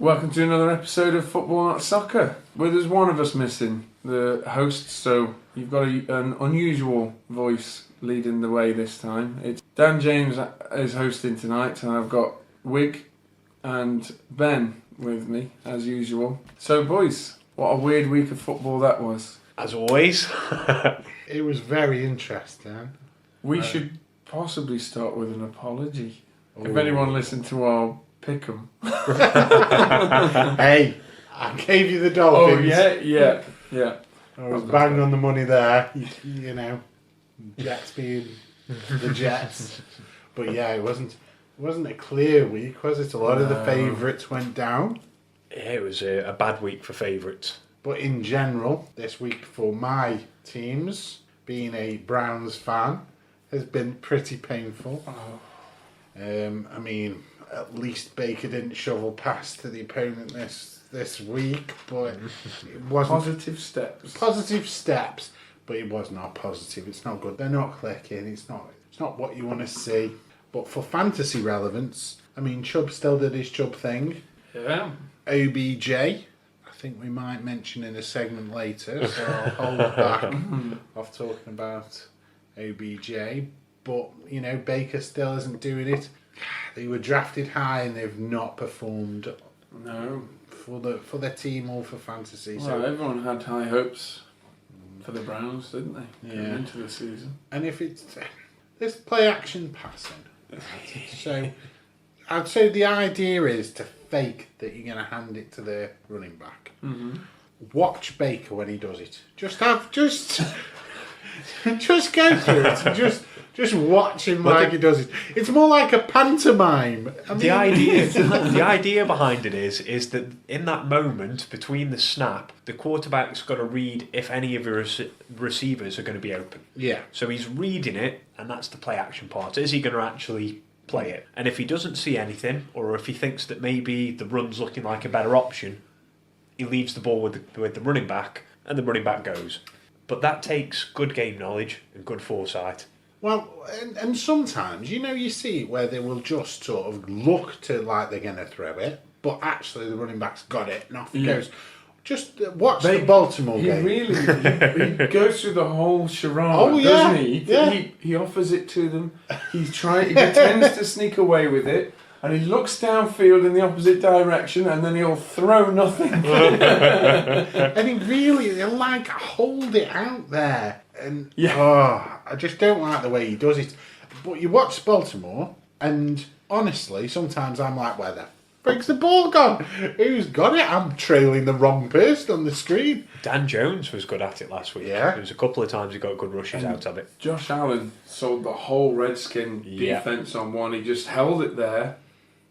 Welcome to another episode of Football Not Soccer. Well, there's one of us missing, the host, so you've got an unusual voice leading the way this time. It's Dan James is hosting tonight, and I've got Wig and Ben with me, as usual. So, boys, what a weird week of football that was. As always. It was very interesting. We should possibly start with an apology. Ooh. If anyone listened to our pick'em. Hey, I gave you the Dolphins. Oh, yeah. I was bang on the money there. You know, Jets being the Jets. But yeah, it wasn't a clear week, was it? A lot of the favourites went down. Yeah, it was a bad week for favourites. But in general, this week for my teams, being a Browns fan, has been pretty painful. I mean, at least Baker didn't shovel past to the opponent this week, but it wasn't positive steps, but it was not positive. It's not good. They're not clicking. It's not what you want to see. But for fantasy relevance, I mean, Chubb still did his Chubb thing. Yeah. OBJ, I think we might mention in a segment later, so I'll hold back off talking about OBJ. But, you know, Baker still isn't doing it. They were drafted high and they've not performed. No. For their team or for fantasy. Well, So everyone had high hopes for the Browns, didn't they? Yeah. Coming into the season. and if it's this play action passing, so I'd say the idea is to fake that you're going to hand it to the running back. Mm-hmm. Watch Baker when he does it. Just go through it and just watch him like he does it. It's more like a pantomime. I mean, The idea behind it is that in that moment between the snap, the quarterback's got to read if any of the receivers are going to be open. Yeah. So he's reading it, and that's the play action part. Is he going to actually play it? And if he doesn't see anything, or if he thinks that maybe the run's looking like a better option, he leaves the ball with the running back, and the running back goes. But that takes good game knowledge and good foresight. Well, and sometimes, you know, you see it where they will just sort of look to like they're going to throw it, but actually the running back's got it and off he goes. Just watch the Baltimore game. He goes through the whole charade, doesn't he? He offers it to them. He pretends to sneak away with it, and he looks downfield in the opposite direction, and then he'll throw nothing. And he'll like hold it out there. And I just don't like the way he does it. But you watch Baltimore, and honestly, sometimes I'm like, where the frick's the ball gone? Who's got it? I'm trailing the wrong person on the screen. Dan Jones was good at it last week. Yeah. There was a couple of times he got good rushes out of it. Josh Allen sold the whole Redskin defence on one. He just held it there,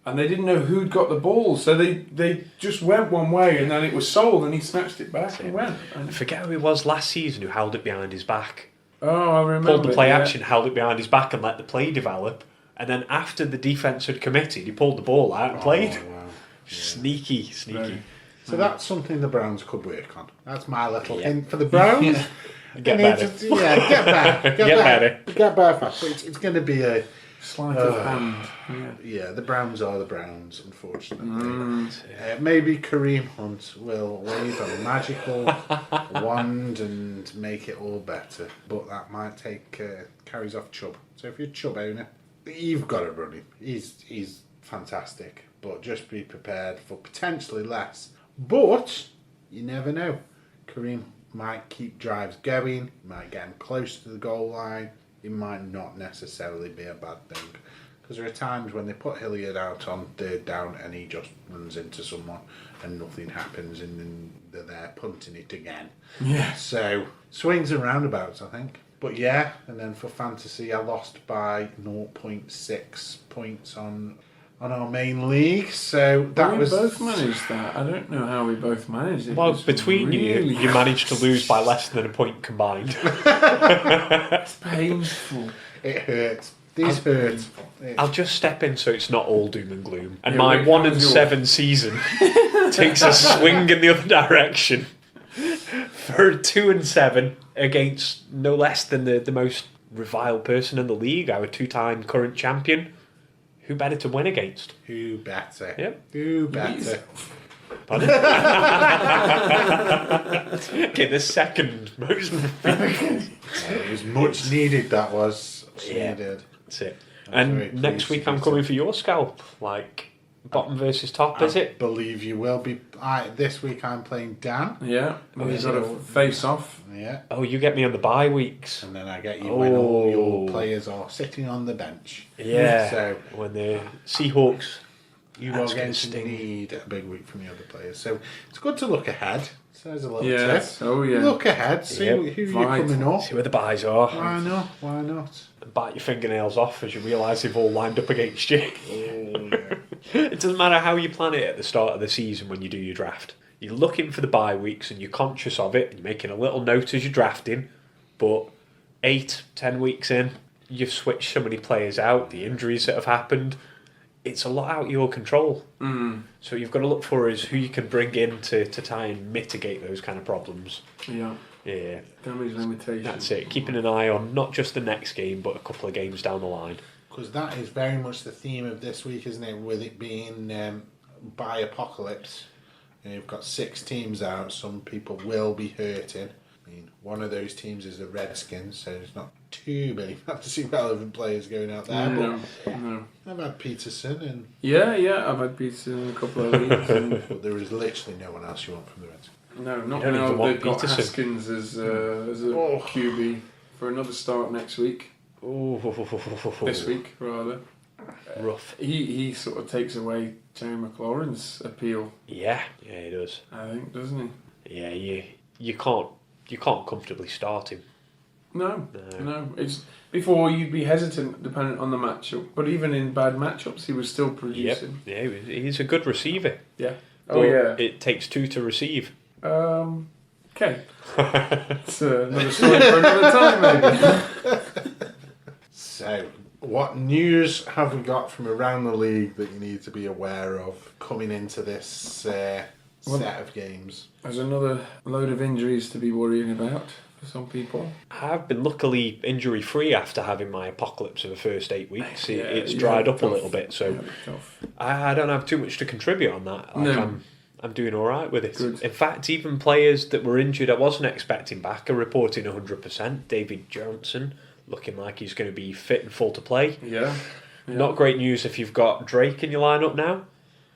and they didn't know who'd got the ball, so they just went one way, and then it was sold, and he snatched it back and went. I forget who it was last season who held it behind his back. Oh, I remember. Pulled the play action, held it behind his back, and let the play develop. And then after the defence had committed, he pulled the ball out and played. Wow. Sneaky. Right. So that's something the Browns could work on. That's my little hint for the Browns. Get better. Get better. Get better fast. But it's going to be a Sleight of hand. Yeah, the Browns are the Browns, unfortunately. Maybe Kareem Hunt will wave a magical wand and make it all better, but that might take carries off Chubb. So if you're a Chubb owner, you've got to run him. He's fantastic, but just be prepared for potentially less. But you never know. Kareem might keep drives going, might get him close to the goal line. It might not necessarily be a bad thing, because there are times when they put Hilliard out on third down and he just runs into someone and nothing happens, and then they're there punting it again. Yeah. So swings and roundabouts, I think. But yeah, and then for fantasy, I lost by 0.6 points on our main league. So that we both managed that. I don't know how we both managed it. Well, between you managed to lose by less than a point combined. It's painful. It hurts. These hurt. I'll just step in so it's not all doom and gloom. And my 1-7 season takes a swing in the other direction for 2-7 against no less than the most reviled person in the league, our 2-time current champion. Who better to win against? Who better? Yep. Who better? Pardon? Okay, the second most. It was much needed, that was. Yeah. Needed. That's it. I'm very And next pleased week to I'm be coming so- for your scalp. Like, bottom versus top, is I it? believe you will be. This week I'm playing Dan. Yeah, we've is got it? a face-off. Yeah. Oh, you get me on the bye weeks. And then I get you when all Oh. your players are sitting on the bench. Yeah. So When the Seahawks. you That's are gonna going to sting. need a big week from the other players. So it's good to look ahead. So there's a little Yes, tip. oh yeah. Look ahead, see Yep. who you're Right. coming up. See where the buys are. Why not? Why not? And bite your fingernails off as you realise they've all lined up against you. Oh, yeah. It doesn't matter how you plan it at the start of the season when you do your draft. You're looking for the bye weeks and you're conscious of it and you're making a little note as you're drafting. But 8-10 weeks in, you've switched so many players out, the injuries that have happened. It's a lot out of your control. So you've got to look for is who you can bring in to try and mitigate those kind of problems. Yeah, Yeah, damage limitation. that's it. Keeping an eye on not just the next game, but a couple of games down the line. Because that is very much the theme of this week, isn't it? With it being by apocalypse. You've got 6 teams out. Some people will be hurting. I mean, one of those teams is the Redskins, so there's not too many fantasy relevant players going out there. No. But I've had Peterson, and Yeah, I've had pizza in a couple of leagues. And but there is literally no one else you want from the Redskins. no, not You don't now even want they've got Peterson. Haskins as a Oh. QB for another start next week. Ooh, This week, rather. rough. He sort of takes away Terry McLaurin's appeal, Yeah, he does. I think, doesn't he? Yeah, you can't comfortably start him. No. It's before you'd be hesitant, depending on the matchup. But even in bad matchups, he was still Yep. producing. Yeah, he's a good receiver. Yeah. But Oh yeah. It takes 2 to receive. Okay. It's another story for another time, maybe. So, what news have we got from around the league that you need to be aware of coming into this set of games? There's another load of injuries to be worrying about for some people. I've been luckily injury free after having my apocalypse of the first 8 weeks. It's Yeah, dried up tough. a little bit, so Yeah, tough. I don't have too much to contribute on that. Like, No. I'm doing all right with it. Good. In fact, even players that were injured I wasn't expecting back are reporting 100%. David Johnson looking like he's going to be fit and full to play. Yeah. Not great news if you've got Drake in your lineup now,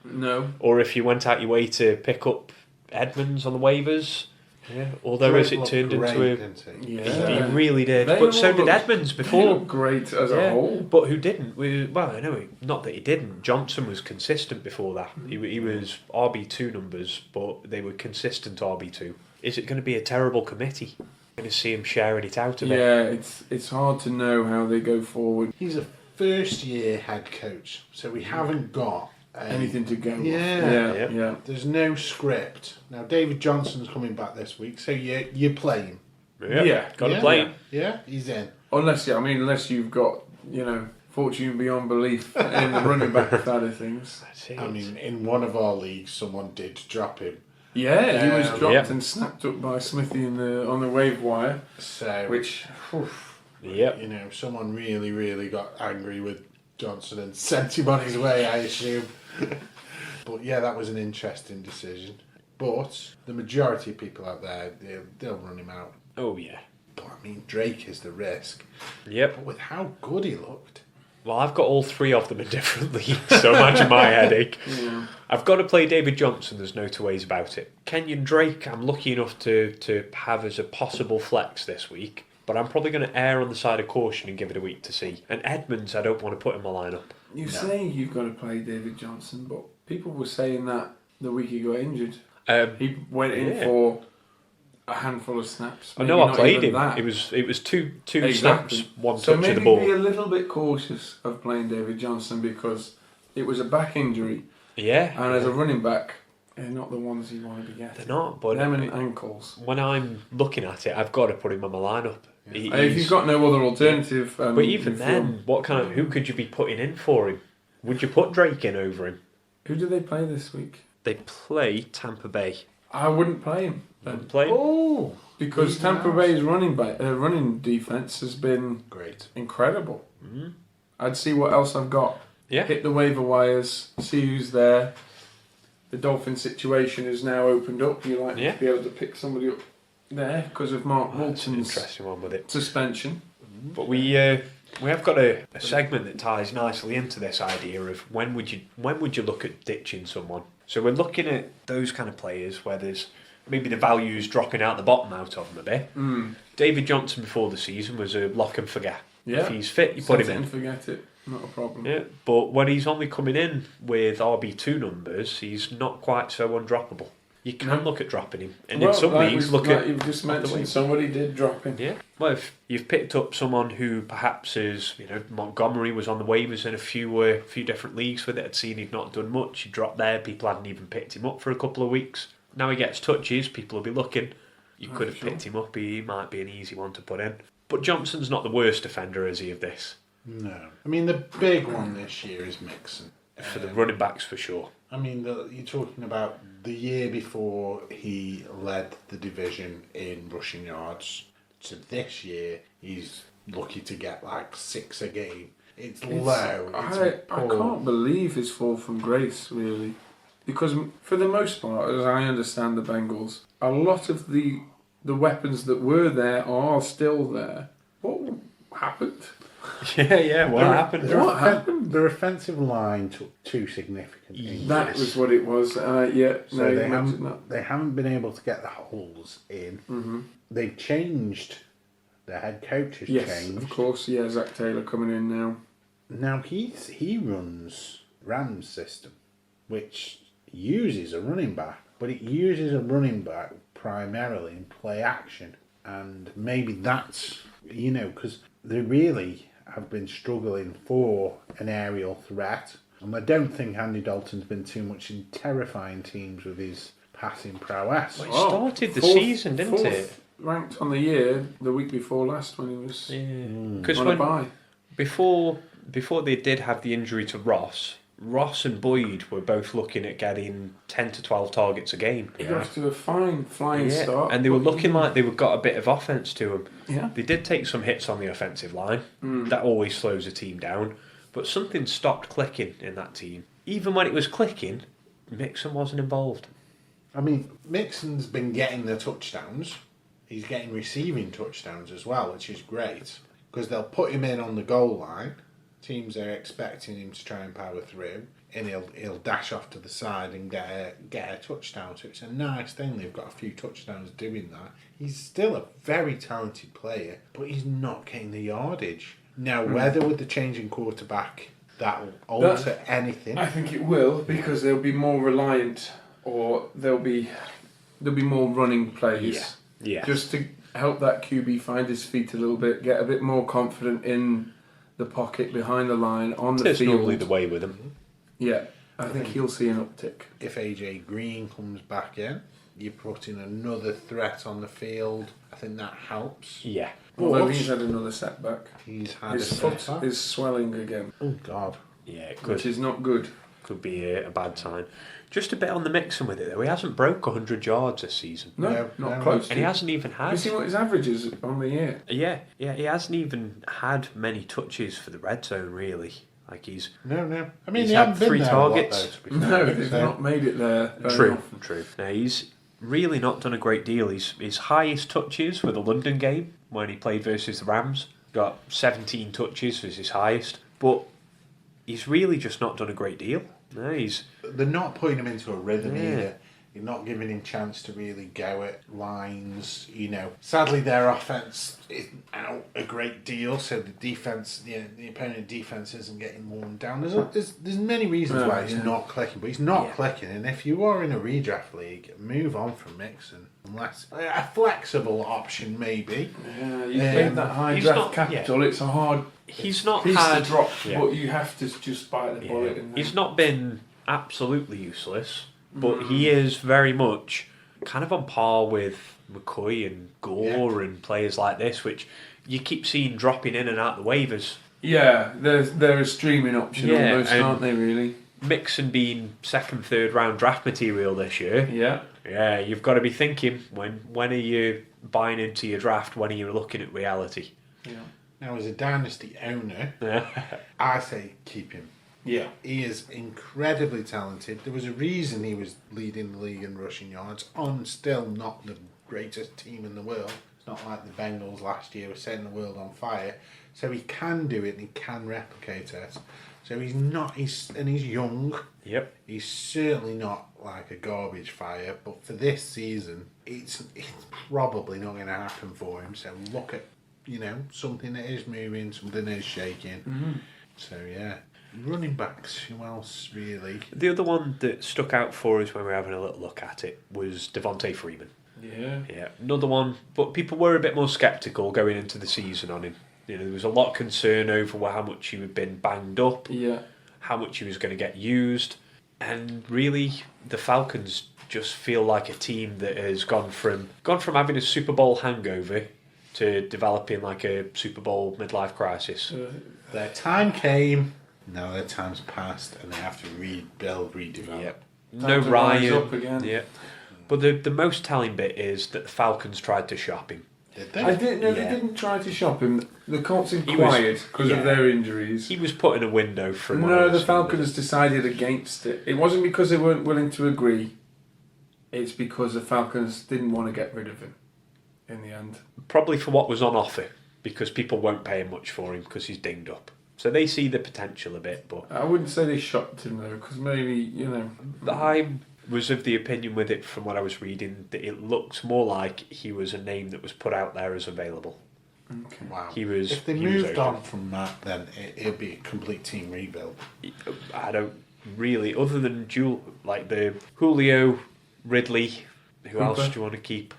No. or if you went out your way to pick up Edmonds on the waivers. Yeah. Although Drake as it looked turned great, into a... didn't he? Yeah. He really did. They But so all did look- Edmonds He before. looked great as a whole. But who didn't? Well, I know, not that he didn't. Johnson was consistent before that. He was RB2 numbers, but they were consistent RB2. Is it going to be a terrible committee? Going to see him sharing it out a bit? Yeah, it's hard to know how they go forward. He's a first-year head coach, so we haven't got Anything to go with. Yeah. Yeah. There's no script. Now, David Johnson's coming back this week, so you play him. Yeah. Got to Yeah. play him. Yeah, he's in. Unless you've got, fortune beyond belief in the running back side of things. That's it. I mean, in one of our leagues, someone did drop him. Yeah, he was dropped Yep. and snapped up by Smithy on the wave wire, So, which Yep. someone really, really got angry with Johnson and sent him on his way, I assume. But yeah, that was an interesting decision. But the majority of people out there, they'll run him out. Oh, yeah. But I mean, Drake is the risk. Yep. But with how good he looked. Well, I've got all 3 of them in different leagues, so imagine my headache. yeah. I've got to play David Johnson, there's no 2 ways about it. Kenyon Drake, I'm lucky enough to have as a possible flex this week, but I'm probably going to err on the side of caution and give it a week to see. And Edmonds, I don't want to put in my lineup. You say you've got to play David Johnson, but people were saying that the week he got injured. He went in for a handful of snaps. I know maybe I not played even him. that. It was two Exactly. snaps, one So touch of maybe the ball. be a little bit cautious of playing David Johnson because it was a back injury, Yeah. and as a running back, they're not the ones you want to be They're getting. not, but Them and ankles. when I'm looking at it, I've got to put him on my lineup. If you've got no other alternative, But even you then, who could you be putting in for him? Would you put Drake in over him? who do they play this week? They play Tampa Bay. I wouldn't play him then. Play him? Oh! Because Tampa Bay's running defense has been Great. incredible. Mm-hmm. I'd see what else I've got. Yeah. Hit the waiver wires, see who's there. the Dolphin situation has now opened up. You like Yeah. to be able to pick somebody up there because of Mark That's an Walton's interesting one with it. suspension. But we have got a segment that ties nicely into this idea of when would you look at ditching someone. So we're looking at those kind of players where there's maybe the value's dropping out the bottom out of them a bit. David Johnson before the season was a lock and forget. Yeah. If he's fit, you put him Set it in. and forget it. Not a problem. Yeah, but when he's only coming in with RB2 numbers, he's not quite so undroppable. You can look at dropping him, and in some leagues, look at. You've just the way. mentioned, somebody did drop him. Yeah. Well, if you've picked up someone who perhaps is, Montgomery was on the waivers in a few different leagues with it, had seen he'd not done much, he dropped there, people hadn't even picked him up for a couple of weeks. Now he gets touches, people will be looking. You could have picked him up, he might be an easy one to put in. But Johnson's not the worst defender, is he, of this? No. I mean, the big one this year is Mixon. For the running backs, for sure. I mean, you're talking about the year before he led the division in rushing yards to this year, he's lucky to get like 6 a game. It's low. I can't believe his fall from grace, really. Because for the most part, as I understand the Bengals, a lot of the weapons that were there are still there. What happened? Yeah, what happened? What happened? Their offensive line took 2 significant injuries. That was what it was. So that. they haven't been able to get the holes in. Mm-hmm. They've changed. The head coach has Yes, changed. of course. Yeah, Zach Taylor coming in now. Now he runs Rams system, which uses a running back, but it uses a running back primarily in play action, and maybe that's because they really have been struggling for an aerial threat, and I don't think Andy Dalton's been too much in terrifying teams with his passing prowess. Well, it started the season, didn't fourth it? Ranked on the year the week before last when he was Because on a bye. before they did have the injury to Ross and Boyd were both looking at getting 10 to 12 targets a game. He got off to a fine flying start. And they were looking like they got a bit of offence to them. Yeah. They did take some hits on the offensive line. That always slows a team down. But something stopped clicking in that team. Even when it was clicking, Mixon wasn't involved. I mean, Mixon's been getting the touchdowns. He's getting receiving touchdowns as well, which is great. Because they'll put him in on the goal line. Teams are expecting him to try and power through. And he'll dash off to the side and get a touchdown. So it's a nice thing. They've got a few touchdowns doing that. He's still a very talented player, but he's not getting the yardage. Now, whether with the change in quarterback that will alter anything. I think it will, because they'll be more reliant, or there'll be more running plays. Yeah. Just to help that QB find his feet a little bit, get a bit more confident in the pocket, behind the line, on the That's field. normally the way with him. Yeah, I think he'll see an uptick. If AJ Green comes back in, you put in another threat on the field. I think that helps. Yeah. Although But he's had another setback. he's had His a foot setback. is swelling again, Oh God! Yeah, it which could, is not good. could be a bad sign. Just a bit on the Mixon with it, though. He hasn't broke 100 yards this season. No, No, not no. close. And he hasn't even Have you had... seen what his average is on the year? Yeah, he hasn't even had many touches for the red zone, really. Like he's... No. I mean, He's they had haven't been 3 there targets. A lot, though, to be No, fair, they've so- not made it there. very True, often. true. Now, he's really not done a great deal. His highest touches were the London game, when he played versus the Rams. Got 17 touches was his highest. But he's really just not done a great deal. No, he's... They're not putting him into a rhythm Yeah. either. You're not giving him chance to really go at lines. Sadly, their offense isn't out a great deal, so the defense, the opponent defense, isn't getting worn down. There's many reasons why it's not clicking, but he's not clicking. And if you are in a redraft league, move on from Mixon, unless a flexible option maybe. Yeah, you paid that high he's draft not- capital. It's a hard He's not piece had... to drop, Yeah. but you have to just bite the bullet. And He's not been absolutely useless, but he is very much kind of on par with McCoy and Gore and players like this, which you keep seeing dropping in and out the waivers. Yeah, they're a streaming option almost, and aren't they? Really? Mixon being 2nd, 3rd round draft material this year. Yeah. You've got to be thinking when are you buying into your draft? When are you looking at reality? Yeah. Now, as a dynasty owner, I say keep him. Yeah. He is incredibly talented. There was a reason he was leading the league in rushing yards on still not the greatest team in the world. It's not like the Bengals last year were setting the world on fire. So he can do it and he can replicate it. So he's young. Yep. He's certainly not like a garbage fire, but for this season, it's probably not going to happen for him. So look at, something that is moving, something that is shaking. Mm-hmm. So yeah. Running backs, who else really? The other one that stuck out for us when we were having a little look at it was Devontae Freeman. Yeah. Yeah, another one, but people were a bit more sceptical going into the season on him. There was a lot of concern over how much he had been banged up, how much he was going to get used, and really the Falcons just feel like a team that has gone from having a Super Bowl hangover to developing like a Super Bowl midlife crisis. Their time came, now their time's passed, and they have to redevelop. Yep. No Ryan. up again. Yeah. But the most telling bit is that the Falcons tried to shop him. Did they? I didn't know they didn't try to shop him. The Colts inquired because of their injuries. He was put in a window from. No, the Falcons decided against it. It wasn't because they weren't willing to agree. It's because the Falcons didn't want to get rid of him in the end. Probably for what was on offer, because people won't pay much for him because he's dinged up. So they see the potential a bit, but I wouldn't say they shopped him though, because maybe I was of the opinion with it from what I was reading that it looked more like he was a name that was put out there as available. Okay. Wow. If they moved on from that, then it'd be a complete team rebuild. I don't really, other than like the Julio, Ridley. Who Hooper. else do you want to keep?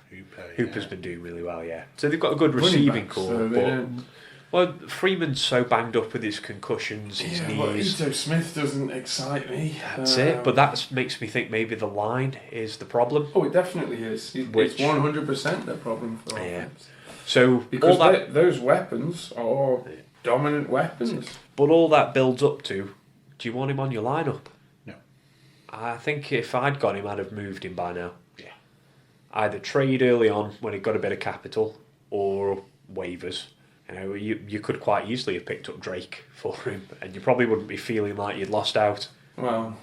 Hooper's been doing really well, yeah. So they've got a good Running receiving backs, core. so they don't. Well, Freeman's so banged up with his concussions, his Yeah, knees. well, Ito Smith doesn't excite me. That's it. But that makes me think maybe the line is the problem. Oh, it definitely is. It's 100% the problem for offense. So Because all that, those weapons are dominant weapons. but all that builds up to, do you want him on your lineup? No. I think if I'd got him, I'd have moved him by now. Yeah. Either trade early on when he got a bit of capital, or waivers. You could quite easily have picked up Drake for him, and you probably wouldn't be feeling like you'd lost out. Well,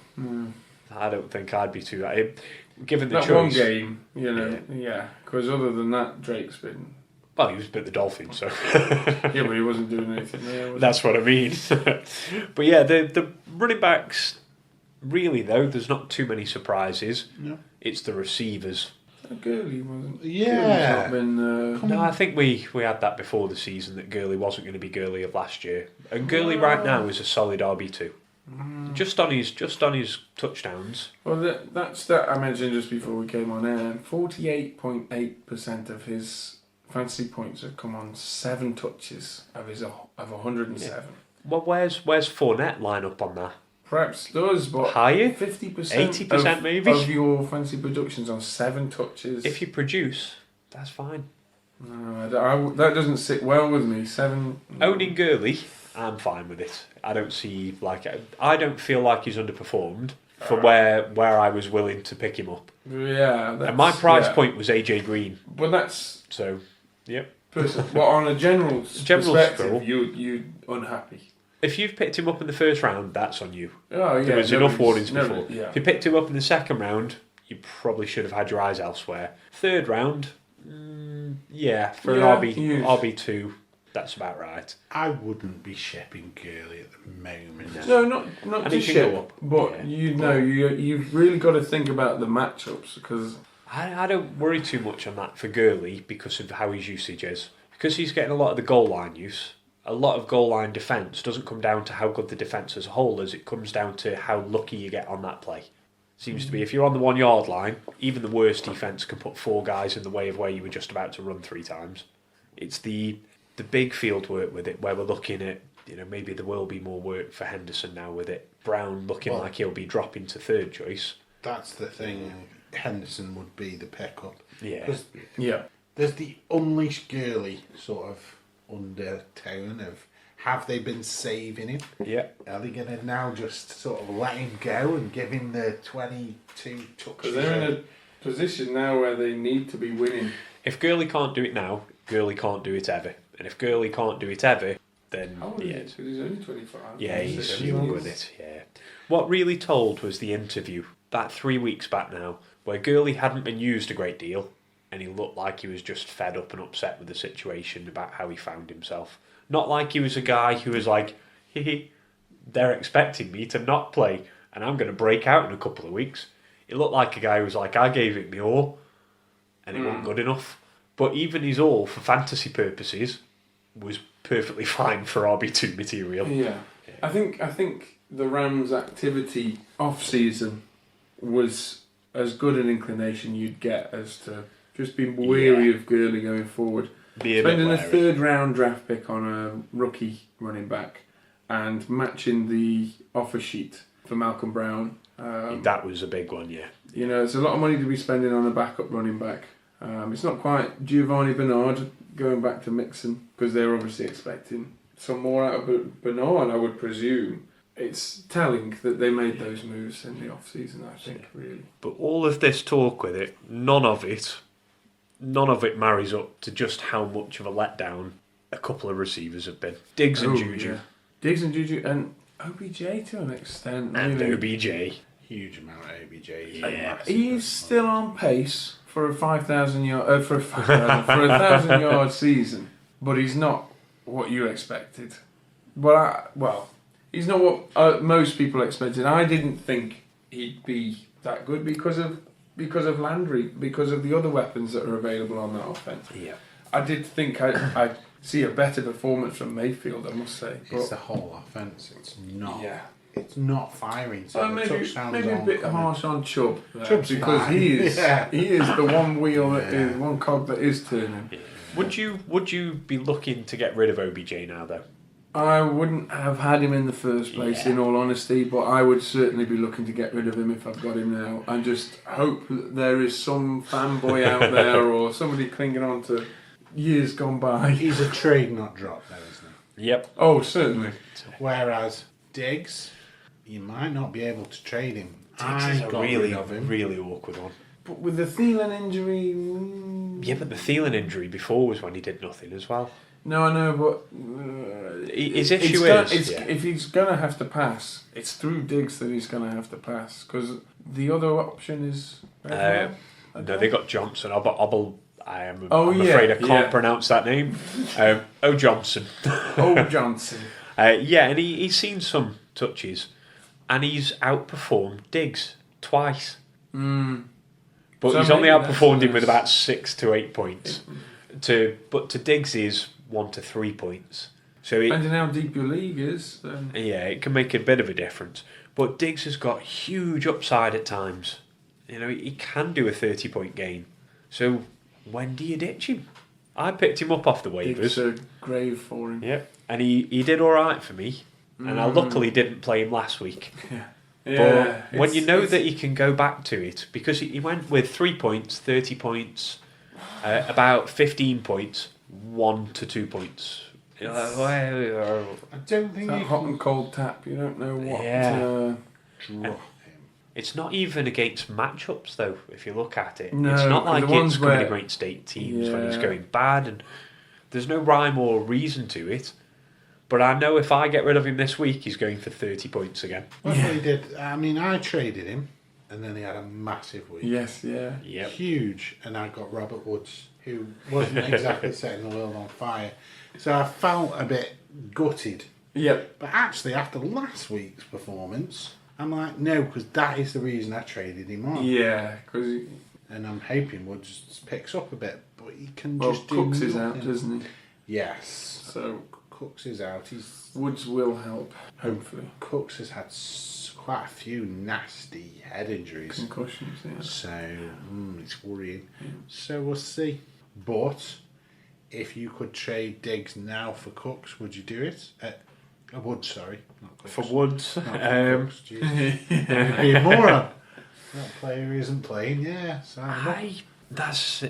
I don't think I'd be too. Given the that choice, one game, because other than that, Drake's been. well, he was with the Dolphins, so Yeah, but he wasn't doing anything there. Was that's what I mean. But yeah, the running backs, really though, there's not too many surprises. No. It's the receivers. Gurley wasn't. Yeah. Gurley's not been. No, I think we had that before the season that Gurley wasn't going to be Gurley of last year, and Gurley right now is a solid RB2. Just on his touchdowns. Well, that stat I mentioned just before we came on air, 48.8% of his fantasy points have come on 7 touches of 107. Yeah. Well, where's Fournette line up on that? Perhaps does, but Higher? 50%, 80% maybe? of your fantasy productions on 7 touches. If you produce, that's fine. No, that doesn't sit well with me. 7. Owning Gurley, I'm fine with it. I don't feel like he's underperformed for where I was willing to pick him up. Yeah, And my price point was AJ Green. But that's So, yep. well, on a general perspective, scroll. you unhappy. If you've picked him up in the first round, that's on you. Oh yeah, There was enough warnings before. Yeah. If you picked him up in the second round, you probably should have had your eyes elsewhere. Third round, for an RB2, that's about right. I wouldn't be shipping Gurley at the moment. No, not And to he can go ship, up. but Yeah. you've really got to think about the matchups because I don't worry too much on that for Gurley because of how his usage is. Because he's getting a lot of the goal line use. A lot of goal line defence doesn't come down to how good the defence as a whole is, it comes down to how lucky you get on that play. Seems to be, if you're on the 1 yard line, even the worst defence can put 4 guys in the way of where you were just about to run 3 times. It's the big field work with it where we're looking at, maybe there will be more work for Henderson now with it. Brown looking like he'll be dropping to third choice. That's the thing. Henderson would be the pickup. Yeah. 'Cause there's the unleash Gurley sort of undertone of have they been saving him? Yeah. Are they going to now just sort of let him go and give him the 22 touches? because they're in a position now where they need to be winning. If Gurley can't do it now, Gurley can't do it ever. And if Gurley can't do it ever, then How old is he? He's only 25. Yeah, he's Six only young years. with it. Yeah. What really told was the interview about 3 weeks back now, where Gurley hadn't been used a great deal, and he looked like he was just fed up and upset with the situation about how he found himself. Not like he was a guy who was like, hee, they're expecting me to not play, and I'm going to break out in a couple of weeks. It looked like a guy who was like, I gave it my all, and it wasn't good enough. But even his all, for fantasy purposes, was perfectly fine for RB2 material. Yeah. I think the Rams' activity off-season was as good an inclination you'd get as to just be wary of Gurley going forward. Be a bit Spending a wary. third-round draft pick on a rookie running back and matching the offer sheet for Malcolm Brown. That was a big one, yeah. You know, it's a lot of money to be spending on a backup running back. It's not quite Giovanni Bernard going back to Mixon, because they're obviously expecting some more out of Bernard, I would presume. It's telling that they made those moves in the off-season, I think, really. But all of this talk with it, none of it marries up to just how much of a letdown a couple of receivers have been. Diggs and Juju. Yeah. Diggs and Juju, and OBJ to an extent. And really. OBJ. Huge amount of OBJ. Yeah. He's still on pace for a 5,000 yard, for a 1,000 yard season, but he's not what you expected. Well, he's not what most people expected. I didn't think he'd be that good because of Landry, because of the other weapons that are available on that offense. Yeah. I did think I'd see a better performance from Mayfield, I must say. It's the whole offense. It's not. Yeah. It's not firing. So Well, the maybe touchdowns a aren't bit coming. harsh on Chubb there, Chubb's because fine. he is Yeah. he is the one wheel that is one cog that is turning. Would you be looking to get rid of OBJ now though? I wouldn't have had him in the first place, in all honesty, but I would certainly be looking to get rid of him if I've got him now, and just hope that there is some fanboy out there or somebody clinging on to years gone by. He's a trade, not drop, though, isn't he? Yep. Oh, certainly. Whereas Diggs, you might not be able to trade him. Diggs is a really awkward one. But with the Thielen injury... Yeah, but the Thielen injury before was when he did nothing as well. No, I know, but... His issue is... if he's going to have to pass, it's through Diggs that he's going to have to pass, because the other option is... No, they got Johnson. I'm afraid I can't yeah. pronounce that name. O. Johnson. Oh, Johnson. Yeah, and he's seen some touches, and he's outperformed Diggs twice. But So he's only maybe outperformed that's him with about 6 to 8 points. But to Diggs is 1 to 3 points. So Depending how deep your league is, then... yeah, it can make a bit of a difference. But Diggs has got huge upside at times. You know, he can do a 30-point game. So when do you ditch him? I picked him up off the waivers. It's a grave for him. Yep. And he did all right for me. And I luckily didn't play him last week. Yeah. But when you know that he can go back to it, because he went with 3 points, 30 points, about 15 points, 1 to 2 points. You're like, well, I don't think That you hot can and cold tap, you don't know what... Yeah. drop him. it's not even against matchups, though, if you look at it. No, it's not like the ones it's coming where- against state teams when he's Yeah. going bad, and there's no rhyme or reason to it. But I know if I get rid of him this week, he's going for 30 points again. That's what he did. I mean, I traded him, and then he had a massive week. Yes, yeah. Yep. Huge. And I got Robert Woods, who wasn't exactly setting the world on fire. So I felt a bit gutted. Yep. But actually, after last week's performance, I'm like, no, because that is the reason I traded him on. Yeah, because... And I'm hoping Woods picks up a bit, but he can Well, just do Cooks is out, nothing. doesn't he? Yes. So Cooks is out. He's Woods will help, hopefully. Cooks has had quite a few nasty head injuries. Concussions, yeah. So it's worrying. So we'll see. But if you could trade Diggs now for Cooks, would you do it? Woods, sorry, not Cooks. For Woods, Not for Cooks, Jesus. You'd be a moron. That player isn't playing. Yeah, so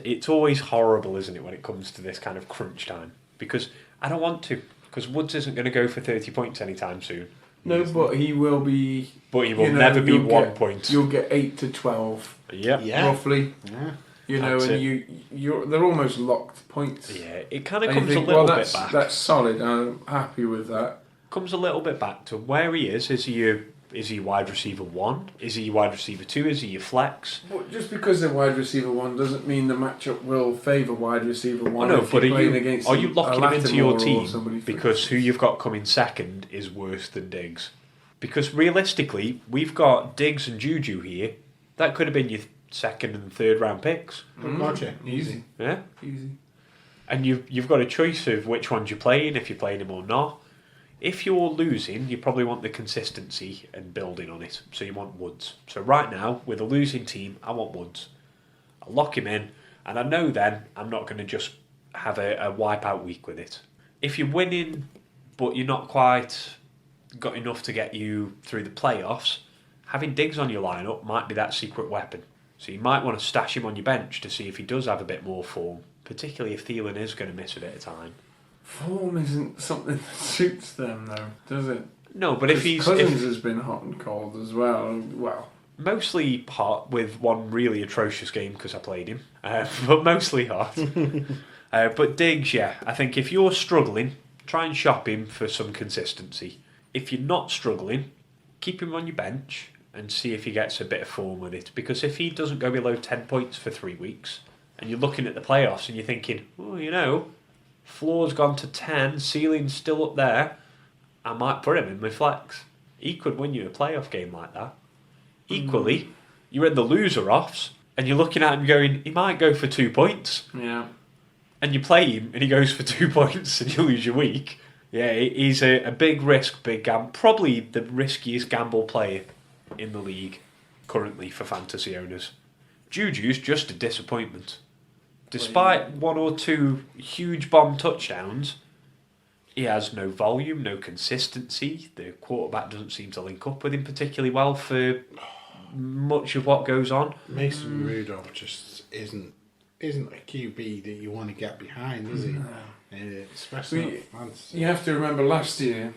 it's always horrible, isn't it, when it comes to this kind of crunch time? Because I don't want to, because Woods isn't going to go for 30 points anytime soon. No, but he will be... But he will you know, never be you'll 1 get- point. You'll get 8 to 12, Yep. yeah, roughly. yeah. You know, That's and it. they're almost locked points. Yeah, it kind of And you comes think, a little well, bit back. that's solid. I'm happy with that. Comes a little bit back to where he is. Is he wide receiver 1? Is he wide receiver 2? Is he your flex? But just because they're wide receiver 1 doesn't mean the matchup will favour wide receiver 1. No, if but you're playing against are you locking him into your Lattimore or somebody, team for because instance. who you've got coming second is worse than Diggs? Because realistically, we've got Diggs and Juju here. That could have been your second and third round picks. Gotcha. Easy. Yeah, Easy. and you've got a choice of which ones you're playing, if you're playing him or not. If you're losing, you probably want the consistency and building on it. So you want Woods. So right now, with a losing team, I want Woods. I'll lock him in, and I know then I'm not going to just have a wipeout week with it. If you're winning, but you're not quite got enough to get you through the playoffs, having Diggs on your lineup might be that secret weapon. So you might want to stash him on your bench to see if he does have a bit more form, particularly if Thielen is going to miss a bit of time. Form isn't something that suits them, though, does it? No, but if he's... Cousins has been hot and cold as well. Well, mostly hot with one really atrocious game because I played him, but mostly hot. But Diggs, yeah, I think if you're struggling, try and shop him for some consistency. If you're not struggling, keep him on your bench and see if he gets a bit of form with it. Because if he doesn't go below 10 points for 3 weeks, and you're looking at the playoffs and you're thinking, oh, you know, floor's gone to 10, ceiling's still up there, I might put him in my flex. He could win you a playoff game like that. Equally, you're in the loser-offs, and you're looking at him going, he might go for 2 points. yeah. And you play him, and he goes for 2 points, and you lose your week. Yeah, he's a big risk, big gamble. Probably the riskiest gamble player in the league currently for fantasy owners. Juju's just a disappointment. Despite 1 or 2 huge bomb touchdowns, he has no volume, no consistency. The quarterback doesn't seem to link up with him particularly well for much of what goes on. Mason Rudolph just isn't a QB that you want to get behind, is he? Especially You have to remember last year,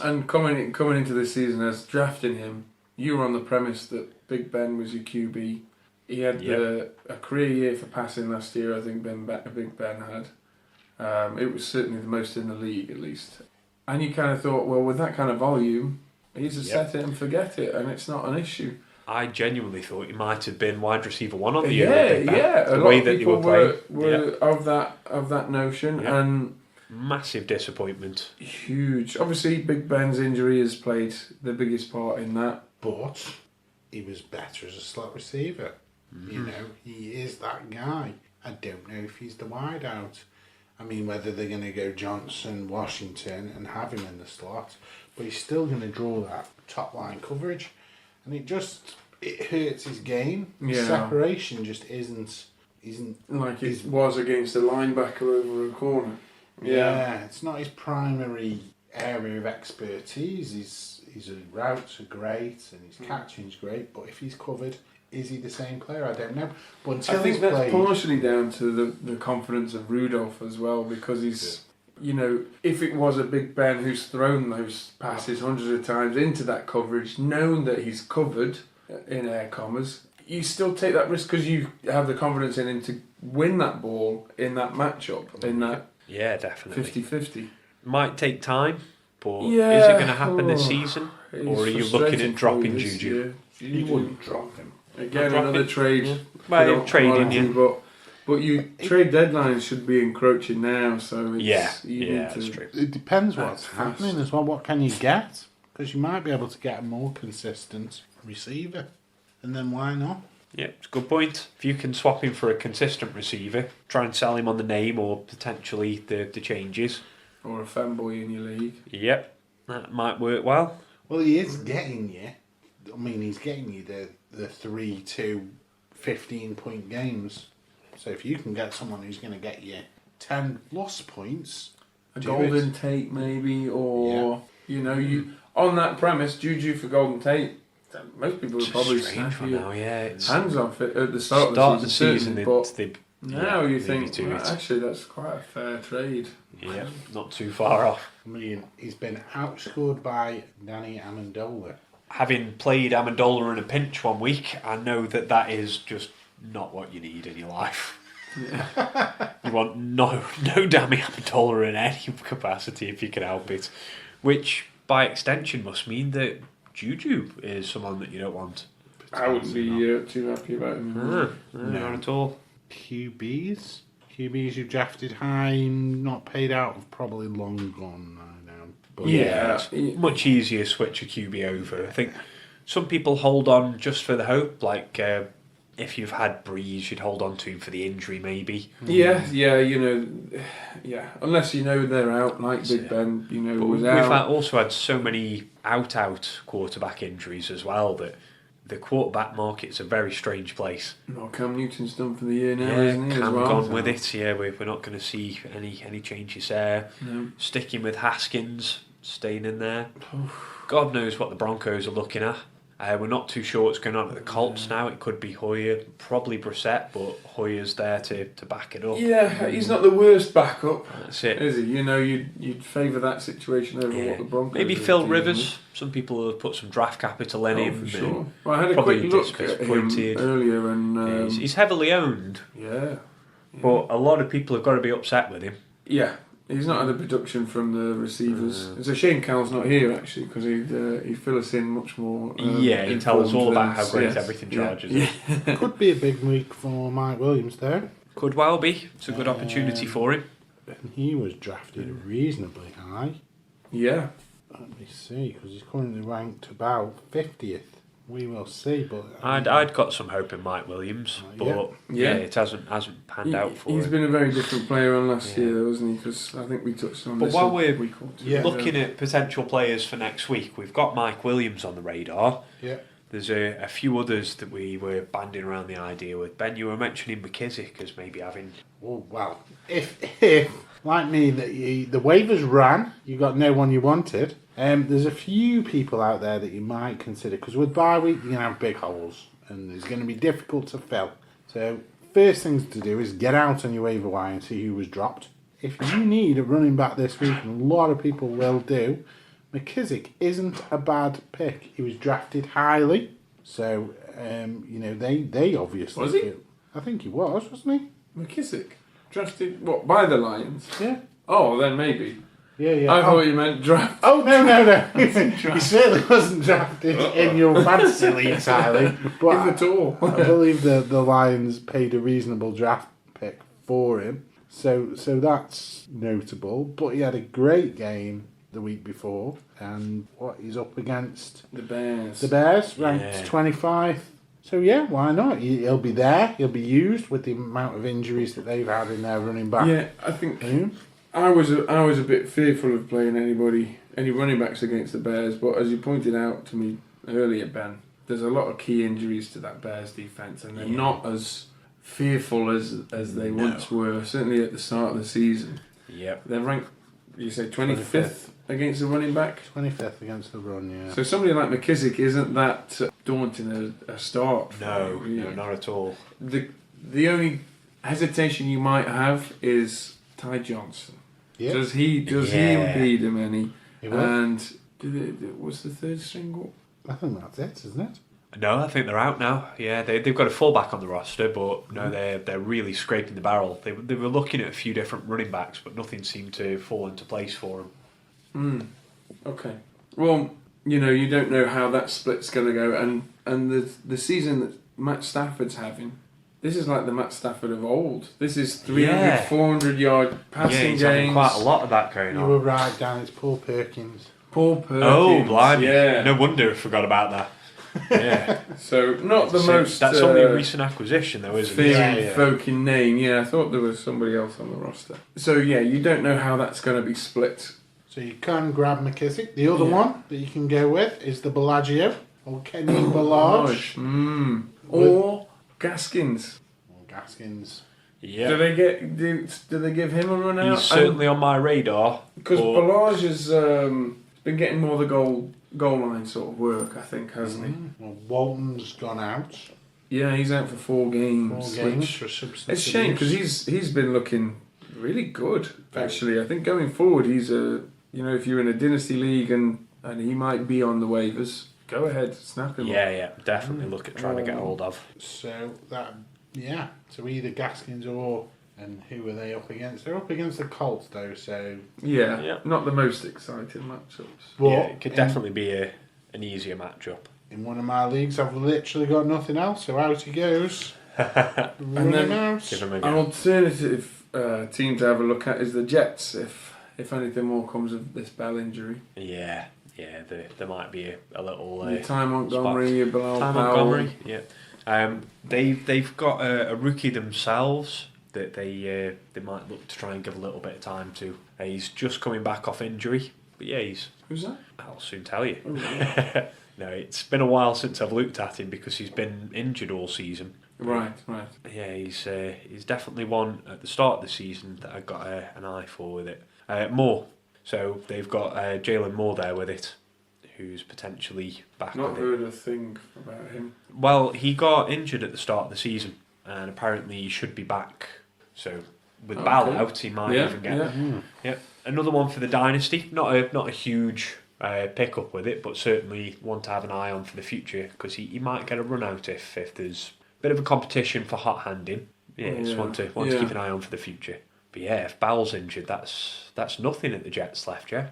and coming into this season as drafting him, you were on the premise that Big Ben was your QB. He had a career year for passing last year. I think Big Ben had. It was certainly the most in the league, at least. And you kind of thought, well, with that kind of volume, he's a set it and forget it, and it's not an issue. I genuinely thought he might have been wide receiver 1 on the Yeah, year. Big Ben, yeah. the A way lot that of you people were playing. were of that notion, Yeah. and Massive disappointment. huge. Obviously, Big Ben's injury has played the biggest part in that. but he was better as a slot receiver. You know, he is that guy. I don't know if he's the wideout. I mean, whether they're going to go Johnson, Washington, and have him in the slot, but he's still going to draw that top line coverage, and it hurts his game. Yeah. Separation just isn't Like it was against a linebacker over a corner. Yeah, it's not his primary area of expertise. His routes are great and his catching's great, but if he's covered, is he the same player? I don't know. But until I think he's that's played, partially down to the confidence of Rudolph as well, because he's, you know, if it was a Big Ben who's thrown those passes hundreds of times into that coverage, known that he's covered, in air commas, you still take that risk because you have the confidence in him to win that ball in that matchup, in that Yeah, definitely. 50-50. Might take time, but Yeah. is it going to happen this Oh, season? It's Or are you looking frustrating at dropping for you this Juju? year. he wouldn't drop him. Again, Drop another it. trade. Yeah. for Well, the trading, commodity, yeah. But you trade deadlines should be encroaching now, so it's, Yeah, you yeah, need that's to, true. It depends That's what's fast. happening as well. What can you get? Because you might be able to get a more consistent receiver, and then why not? Yeah, it's a good point. If you can swap him for a consistent receiver, try and sell him on the name or potentially the changes. or a fanboy in your league. Yep, that might work well. Well, he is getting you. I mean, he's getting you the 3-2, 15-point games. So if you can get someone who's going to get you 10 plus points, A do Golden it. Tate maybe, or you on that premise, Juju for Golden Tate. Most people would It's probably strange snap one you now, yeah. It's hands off it at the start of the season. they, But they, now you leave think, to well, it. actually, that's quite a fair trade. Yeah, not too far off. I mean, he's been outscored by Danny Amendola. Having played Amendola in a pinch one week, I know that is just not what you need in your life. You want no Dami Amendola in any capacity if you can help it, which by extension must mean that Juju is someone that you don't want. I wouldn't be too happy about him. No, not at all. QBs you drafted high, not paid out, have probably long gone now. But It's much easier to switch a QB over. I think some people hold on just for the hope, like if you've had Breeze, you'd hold on to him for the injury maybe. Yeah, unless you know they're out, like Big Ben, was out. We've also had so many out quarterback injuries as well that the quarterback market's a very strange place. Well, Cam Newton's done for the year now, isn't he? Cam as well? gone with it. Yeah, we're not going to see any changes there. No. Sticking with Haskins, staying in there. God knows what the Broncos are looking at. We're not too sure what's going on at the Colts now. It could be Hoyer, probably Brissett, but Hoyer's there to back it up. Yeah, he's not the worst backup. That's it. Is he? You'd favour that situation over what the Broncos. Maybe are Phil dealing Rivers. with. Some people have put some draft capital in him. For sure. Well, I had a probably quick look at him disappointed. earlier, and He's heavily owned, yeah. but a lot of people have got to be upset with him. Yeah, he's not had a production from the receivers. It's a shame Cal's not here actually, because he'd fill us in much more. He'd tell us all about how great yes. everything Yeah. charges. Yeah. could be a big week for Mike Williams there. Could well be. It's a good opportunity for him. And he was drafted reasonably high. Yeah. Let me see, because he's currently ranked about 50th. We will see, but I'd got some hope in Mike Williams, but Yeah. it hasn't panned out for He's him. been a very different player on last year, though, hasn't he? Because I think we touched on But this while a we're week or two looking ago. at potential players for next week, we've got Mike Williams on the radar. yeah. There's a few others that we were banding around the idea with. Ben, you were mentioning McKissick as maybe having... Oh, well, if like me, the waivers ran, you got no one you wanted. There's a few people out there that you might consider, because with bye week you're going to have big holes and it's going to be difficult to fill. So first things to do is get out on your waiver wire and see who was dropped. If you need a running back this week, and a lot of people will do, McKissick isn't a bad pick. He was drafted highly, so they obviously... Was he? I think he was, wasn't he? McKissick drafted by the Lions. Yeah. Oh, then maybe. Yeah. I thought you meant draft. Oh, no. He certainly wasn't drafted in your fantasy league, highly. But If at all. I believe the Lions paid a reasonable draft pick for him. So that's notable. But he had a great game the week before. And he's up against? The Bears. The Bears, ranked 25th. So yeah, why not? He'll be there. He'll be used with the amount of injuries that they've had in their running back. Yeah, I think I was a bit fearful of playing any running backs against the Bears, but as you pointed out to me earlier, Ben, there's a lot of key injuries to that Bears defense, and they're not as fearful as they once were. Certainly at the start of the season. Yep. They're ranked, you say 25th against the running back. 25th against the run. Yeah. So somebody like McKissick isn't that daunting a start. No, not at all. The only hesitation you might have is Ty Johnson. Yeah. Does he impede him any? He will. And was the third string up? I think that's it, isn't it? No, I think they're out now. Yeah, they've got a fullback on the roster, but no, they're really scraping the barrel. They were looking at a few different running backs, but nothing seemed to fall into place for them. Okay. Well, you don't know how that split's going to go, and the season that Matt Stafford's having, this is like the Matt Stafford of old. This is 300, 400 yard passing he's having games. quite a lot of that going You on. were right, Dan. It's Paul Perkins. Paul Perkins. Oh, blimey. Yeah. No wonder I forgot about that. Yeah. So not the most. That's only a recent acquisition, though, isn't it? Evoking name. Yeah, I thought there was somebody else on the roster. So yeah, you don't know how that's going to be split. So you can grab McKissick. The other one that you can go with is the Bellagio, or Kenny Ballage. Or Gaskins. Or Gaskins. Yeah. Do they give him a run out? He's certainly on my radar. Because Ballage has been getting more of the goal line sort of work, I think, hasn't he? Well, Walton's gone out. Yeah, he's out for 4 games. Which For substance it's a shame because he's been looking really good. Actually, I think going forward, he's if you're in a dynasty league and he might be on the waivers, go ahead, snap him up. Yeah, definitely look at trying to get hold of. So that Yeah, so either Gaskins or... And who are they up against? They're up against the Colts, though, so... Yeah, not the most exciting matchups. But yeah, it could definitely be an easier matchup. in one of my leagues, I've literally got nothing else, so out he goes. And then Give him a an go. alternative team to have a look at is the Jets, if anything more comes of this Bell injury. Yeah, there might be a little... Ty Montgomery, your Bilal Ty Powell. Montgomery, yeah. They've got a rookie themselves that they might look to try and give a little bit of time to. He's just coming back off injury, but yeah, Who's that? I'll soon tell you. Oh, yeah. No, it's been a while since I've looked at him because he's been injured all season. Right. Yeah, he's definitely one at the start of the season that I got an eye for with it. Moore. So they've got Jalen Moore there with it, who's potentially back Not with it. heard a thing about him. Well, he got injured at the start of the season, and apparently he should be back. So with Ball out, he might even get. Yeah, another one for the dynasty. Not a huge pick-up with it, but certainly one to have an eye on for the future because he might get a run out if there's a bit of a competition for hot handing. Yeah, it's one to keep an eye on for the future. But yeah, if Ball's injured, that's nothing at the Jets left. Yeah,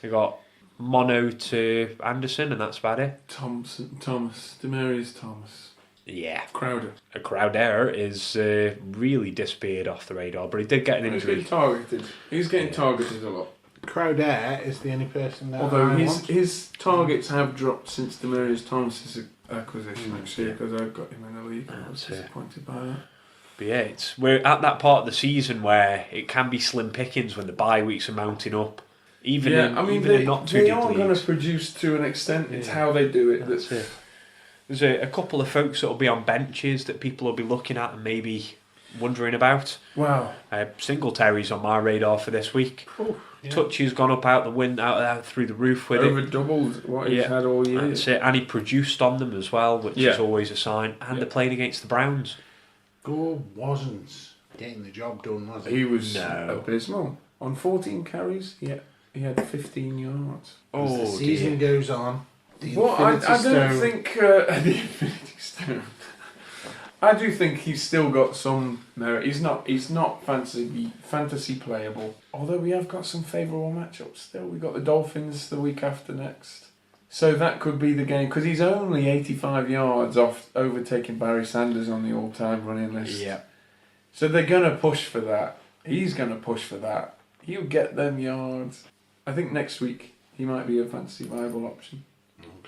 they got Mono to Anderson, and that's about it. Demarius Thomas. Yeah, Crowder. Crowder is really disappeared off the radar, but he did get an He's injury. getting targeted. He's getting targeted a lot. Crowder is the only person that Although I want. his targets have dropped since Demarius Thomas's acquisition actually, because I've got him in the league. I was disappointed by that. But yeah, we're at that part of the season where it can be slim pickings when the bye weeks are mounting up. Even in not too they deep are going leagues. to produce to an extent. It's how they do it. That's it. There's a couple of folks that will be on benches that people will be looking at and maybe wondering about. Wow. Singletary's on my radar for this week. Touch has gone up out the wind, out through the roof with Over it. doubled what he's had all year. That's it. And he produced on them as well, which is always a sign. And they're playing against the Browns. Gore wasn't getting the job done, was he? He was abysmal. On 14 carries, he had 15 yards. As the season goes on, the I Infinity don't Stone... think the Infinity Stone. I do think he's still got some merit. He's not fantasy playable. Although we have got some favourable matchups still. We've got the Dolphins the week after next. So that could be the game, because he's only 85 yards off overtaking Barry Sanders on the all-time running list. Yeah. So they're going to push for that. He's going to push for that. He'll get them yards. I think next week he might be a fantasy viable option.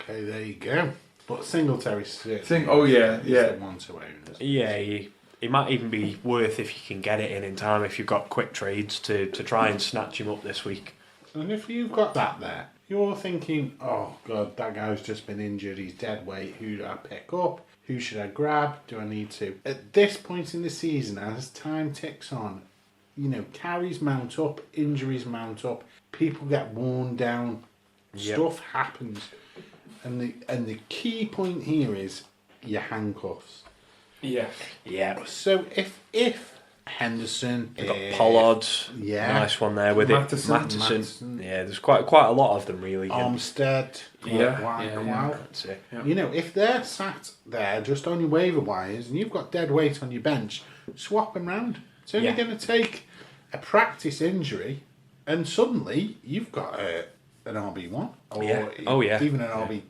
Okay, there you go. But Singletary is the one to own. Yeah, he might even be worth if you can get it in time if you've got quick trades to try and snatch him up this week. And if you've got that there, you're thinking, oh God, that guy's just been injured, he's dead weight, who do I pick up? Who should I grab? Do I need to? At this point in the season, as time ticks on, carries mount up, injuries mount up, people get worn down, stuff happens. And the key point here is your handcuffs. Yeah. Yeah. So if Henderson, You've got Pollard, nice one there with Mattison. Yeah, there's quite a lot of them really. Armstead, That's it. Yeah. If they're sat there just on your waiver wires and you've got dead weight on your bench, swap them round. It's only going to take a practice injury, and suddenly you've got an RB1 or even an RB2.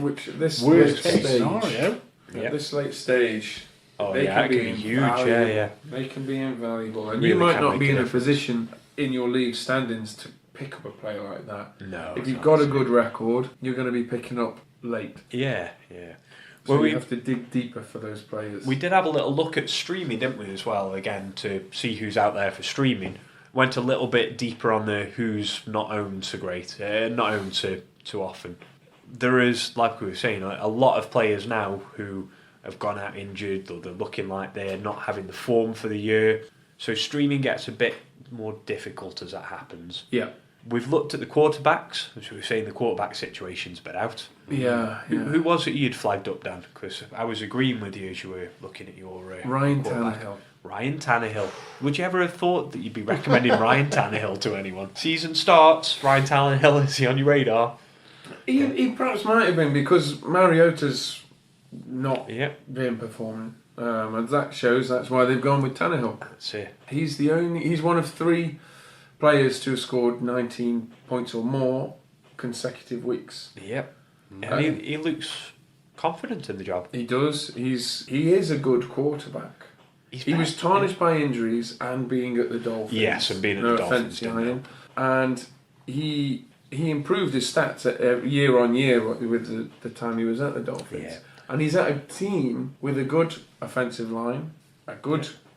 Which this worst late case stage, scenario. at this late stage, they can be huge. Yeah. They can be invaluable, and Really you might can not make be a in a difference. position in your league standings to pick up a player like that. No. If you've got a good record, you're going to be picking up late. Yeah. So Well, you have to dig deeper for those players. We did have a little look at streaming, didn't we, as well, again, to see who's out there for streaming. Went a little bit deeper on the who's not owned so great, not owned too often. There is, like we were saying, a lot of players now who have gone out injured, or they're looking like they're not having the form for the year. So streaming gets a bit more difficult as that happens. Yeah. We've looked at the quarterbacks, as we were saying, the quarterback situation's a bit out. Yeah. Who was it you'd flagged up, Dan? Because I was agreeing with you as you were looking at your Ryan quarterback. Tannehill. Ryan Tannehill. Would you ever have thought that you'd be recommending Ryan Tannehill to anyone? Season starts, Ryan Tannehill, is he on your radar? He perhaps might have been, because Mariota's not been performing. And that shows that's why they've gone with Tannehill. That's it. He's one of 3 players to have scored 19 points or more consecutive weeks. Yep. And he looks confident in the job. He does. He is a good quarterback. He was tarnished by injuries and being at the Dolphins. Yes, and being at no the offense, Dolphins. him. And he improved his stats year on year with the time he was at the Dolphins. Yeah. And he's at a team with a good offensive line,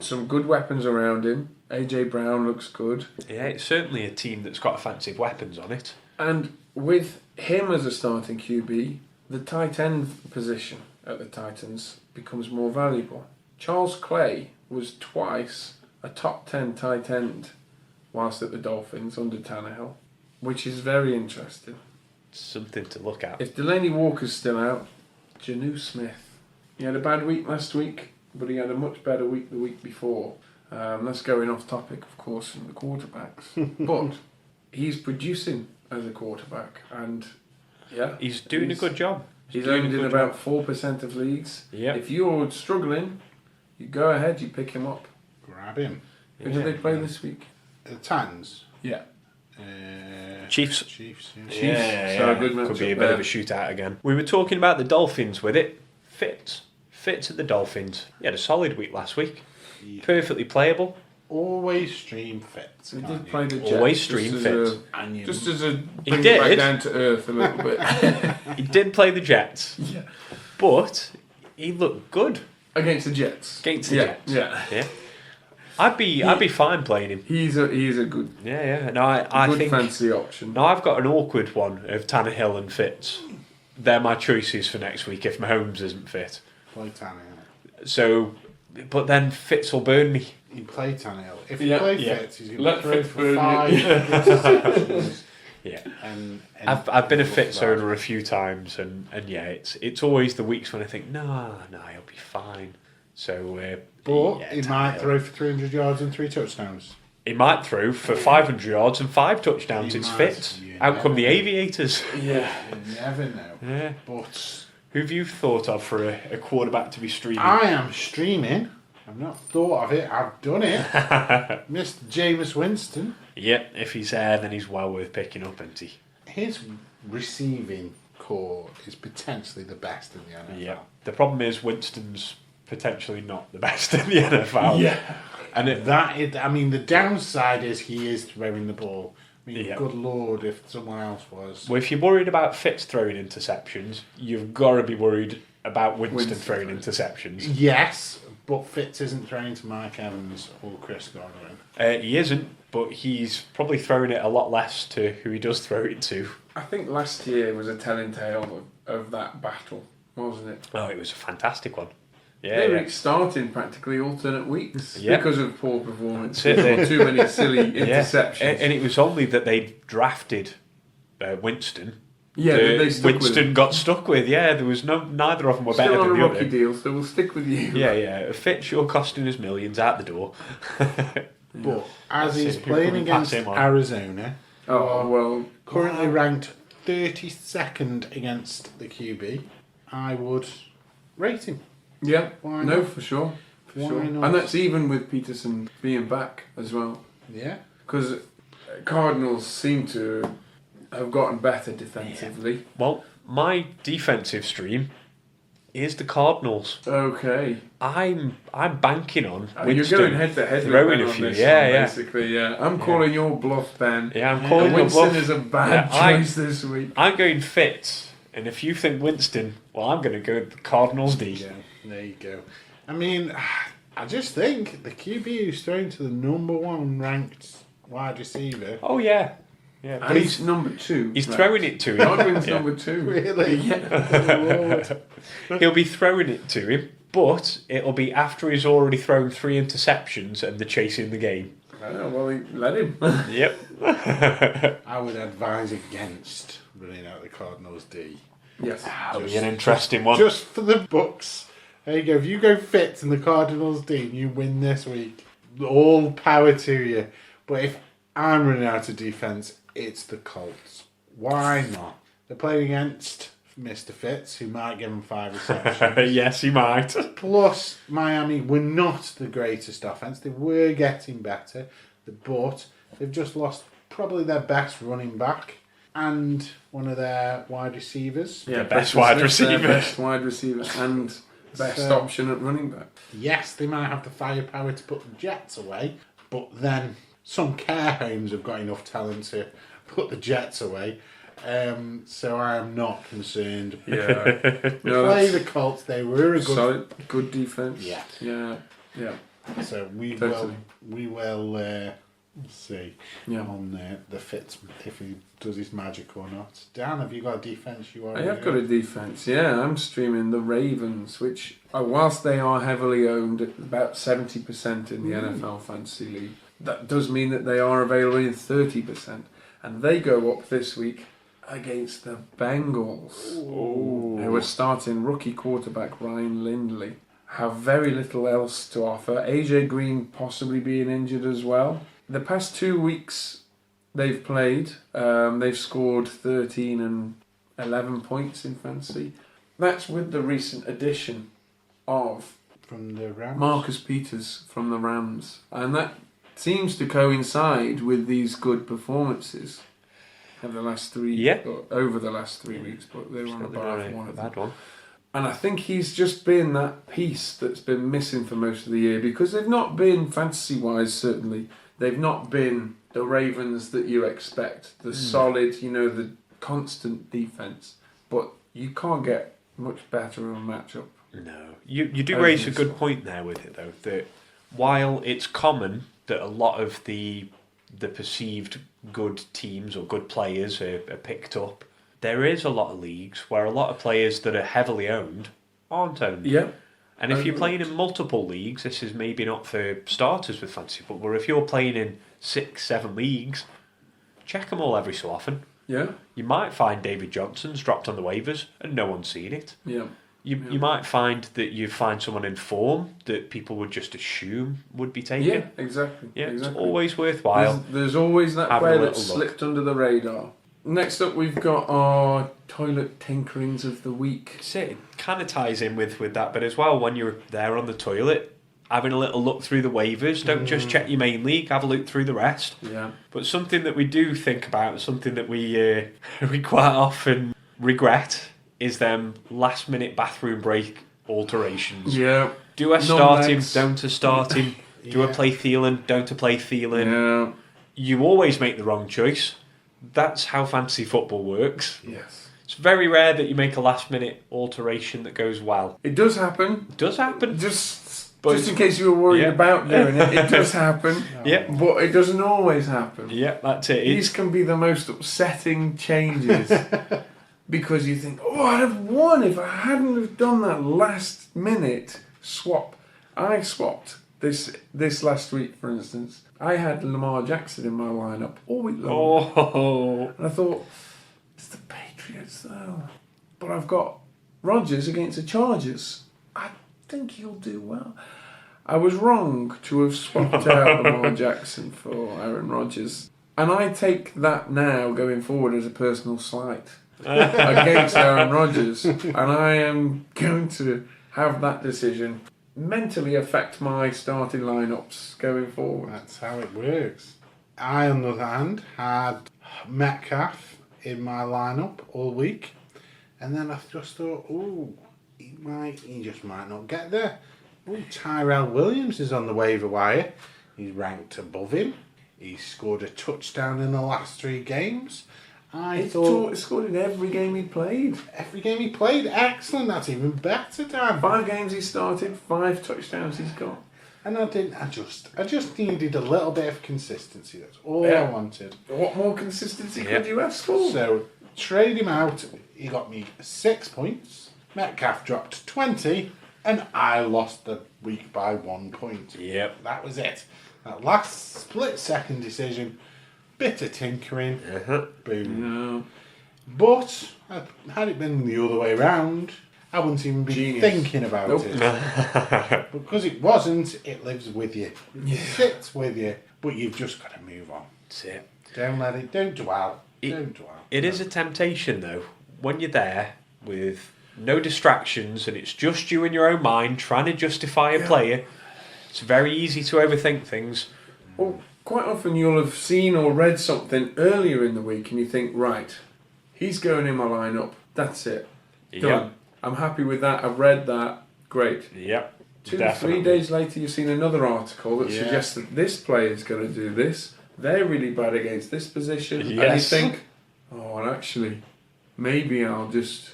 some good weapons around him. AJ Brown looks good. Yeah, it's certainly a team that's got offensive weapons on it. And with him as a starting QB, the tight end position at the Titans becomes more valuable. Charles Clay was twice a top 10 tight end whilst at the Dolphins under Tannehill, which is very interesting. Something to look at. If Delaney Walker's still out, Janu Smith. He had a bad week last week, but he had a much better week the week before. That's going off topic, of course, from the quarterbacks. But he's producing as a quarterback, and he's doing a good job. He's owned in about 4% of leagues. Yeah. If you're struggling, you go ahead, you pick him up. Grab him. Who do they play this week? The Titans. Yeah. Chiefs. Chiefs. Yeah, So a good could matchup be a bit there. of a shootout again. We were talking about the Dolphins with it. Fitz at the Dolphins. He had a solid week last week. Yeah. Perfectly playable. Always stream Fitz. He can't did you? play the Jets. Always stream fit. And you- Just as a He bring it did. back down to earth a little bit. He did play the Jets, Yeah. but he looked good Against the Jets. against the Yeah. Jets. Yeah. Yeah. I'd be fine playing him. He's a good Yeah. No, I good think. fancy option. No, I've got an awkward one of Tannehill and Fitz. They're my choices for next week if Mahomes isn't fit. Play Tannehill. So, but then Fitz will burn me. You play Tannehill. If Yeah. you play Yeah. Fitz, he's going Let to throw Fitz for burn 5 you. interceptions. Yeah. And I've been a Fitz that. owner a few times, and yeah, it's always the weeks when I think, no, he'll be fine. So, But yeah, he might Tannehill. throw for 300 yards and 3 touchdowns. He might throw for 500 yards and 5 touchdowns. He It's might. Fitz. You Out come the never know. Aviators. Yeah. You never know. Yeah. But Who've you thought of for a quarterback to be streaming? I am streaming. I've not thought of it. I've done it. Mr. Jameis Winston. Yep, if he's there, then he's well worth picking up, isn't he? His receiving core is potentially the best in the NFL. Yeah. The problem is Winston's potentially not the best in the NFL. And the downside is he is throwing the ball. I mean, Yeah. good lord, if someone else was. well, if you're worried about Fitz throwing interceptions, you've got to be worried about Winston throwing interceptions. Yes, but Fitz isn't throwing to Mike Evans or Chris Godwin. He isn't, but he's probably throwing it a lot less to who he does throw it to. I think last year was a telling tale of that battle, wasn't it? Oh, it was a fantastic one. Yeah, They were yeah. starting practically alternate weeks Yeah. because of poor performance That's it. or too many silly Yeah. interceptions. And it was only that they drafted Winston. Yeah, that they stuck with Winston him. got stuck with. Yeah, there was neither of them were better Still on than a the rookie other. deal, so we'll stick with you. Yeah. Fitz, you're costing us millions out the door. But as That's he's it. playing Who can pass against him on? Arizona, Oh, well. currently ranked 32nd against the QB, I would rate him. Yeah, Why no, not? for sure. For Why sure. not? And that's even with Peterson being back as well. Yeah. Because Cardinals seem to have gotten better defensively. Well, my defensive stream is the Cardinals. Okay. I'm banking on You're Winston going head to head with throwing Ben a on few. this Yeah, one, yeah. basically, yeah. I'm calling your bluff, Ben. Yeah, I'm calling your Winston bluff. is a bad Yeah, choice this week. I'm going Fitz, and if you think Winston, well, I'm going to go with the Cardinals D. Yeah, there you go. I mean, I just think the QB who's thrown to the number 1 ranked wide receiver. Oh yeah, but And he's number 2. he's right. throwing it to him. Godwin's Yeah. number 2. Really? Yeah. He'll be throwing it to him, but it'll be after he's already thrown 3 interceptions and they're chasing the game. Oh, well, let him. Yep. I would advise against running out the Cardinals D. Yes. That'll be an interesting one. Just for the books. There you go. If you go Fitz in the Cardinals D and you win this week, all power to you. But if I'm running out of defence, it's the Colts. Why not? They're playing against Mr. Fitz, who might give him 5 receptions. Yes, he might. Plus, Miami were not the greatest offence. They were getting better, but they've just lost probably their best running back and one of their wide receivers. Yeah, best wide receiver. Best wide receiver and best option at running back. Yes, they might have the firepower to put the Jets away, but then some care homes have got enough talent to put the Jets away. So I am not concerned. Yeah. Play the Colts. They were a good, solid, good defense. Yeah. Yeah. So we Totally. will see Yeah. on the Fitz if he does his magic or not. Dan, have you got a defence you want? I have got a defence, yeah. I'm streaming the Ravens, which, whilst they are heavily owned at about 70% in the NFL Fantasy League, that does mean that they are available in 30%. And they go up this week against the Bengals, who are starting rookie quarterback Ryan Lindley. Have very little else to offer. AJ Green possibly being injured as well. The past 2 weeks they've played, they've scored 13 and 11 points in fantasy. That's with the recent addition of From the Rams. Marcus Peters from the Rams. And that seems to coincide with these good performances of the last over the last 3 weeks, but they were on a bye for one of them. And I think he's just been that piece that's been missing for most of the year, because they've not been, fantasy-wise certainly, they've not been the Ravens that you expect. The solid, the constant defence. But you can't get much better of a matchup. No. You do raise a good point there with it, though, that while it's common that a lot of the perceived good teams or good players are picked up, there is a lot of leagues where a lot of players that are heavily owned aren't owned. Yeah. And if you're playing in multiple leagues, this is maybe not for starters with fantasy football. If you're playing in 6-7 leagues, check them all every so often. Yeah. You might find David Johnson's dropped on the waivers and no one's seen it. Yeah. You might find that you find someone in form that people would just assume would be taken. Yeah, exactly. Yeah, exactly. It's always worthwhile. There's always that having a player that little slipped under the radar. Next up, we've got our toilet tinkerings of the week. It kind of ties in with that, but as well, when you're there on the toilet, having a little look through the waivers, don't just check your main league, have a look through the rest. Yeah. But something that we do think about, something that we we quite often regret, is them last minute bathroom break alterations. Yeah. Do I start him? Don't I start him? Do I play Thielen? Don't I play Thielen? Yeah. You always make the wrong choice. That's how fantasy football works. Yes. It's very rare that you make a last minute alteration that goes well. It does happen. It does happen. Just in case you were worried about doing it, it does happen. Yeah. But it doesn't always happen. Yeah, that's it. These can be the most upsetting changes. Because you think, I'd have won if I hadn't have done that last minute swap. I swapped this last week, for instance. I had Lamar Jackson in my lineup all week long. Oh. And I thought, it's the Patriots though. But I've got Rodgers against the Chargers. I think he'll do well. I was wrong to have swapped out Lamar Jackson for Aaron Rodgers. And I take that now going forward as a personal slight against Aaron Rodgers. And I am going to have that decision mentally affect my starting lineups going forward. That's how it works. I, on the other hand, had Metcalf in my lineup all week, and then I just thought, he just might not get there. Tyrell Williams is on the waiver wire. He's ranked above him. He's scored a touchdown in the last 3 games. I thought He scored in every game he played. every game he played, excellent. That's even better, Dan. 5 games he started, 5 touchdowns he's got. And I just needed a little bit of consistency. That's all I wanted. What more consistency could you ask for? So trade him out. He got me 6 points. Metcalf dropped 20, and I lost the week by 1 point. Yep. That was it. That last split-second decision. Bit of tinkering. Boom. No. But had it been the other way round, I wouldn't even be thinking about it. Because it wasn't, it lives with you. It sits with you. But you've just got to move on. That's it. Don't dwell. Don't dwell. It is a temptation, though. When you're there, with no distractions, and it's just you in your own mind trying to justify a player, it's very easy to overthink things. Well, quite often you'll have seen or read something earlier in the week and you think, right, he's going in my lineup. That's it. Done. Yep. I'm happy with that. I've read that. Great. Yep. 2-3 days later, you've seen another article that Yeah. suggests that this player is going to do this. They're really bad against this position. Yes. And you think, oh, well, actually, maybe I'll just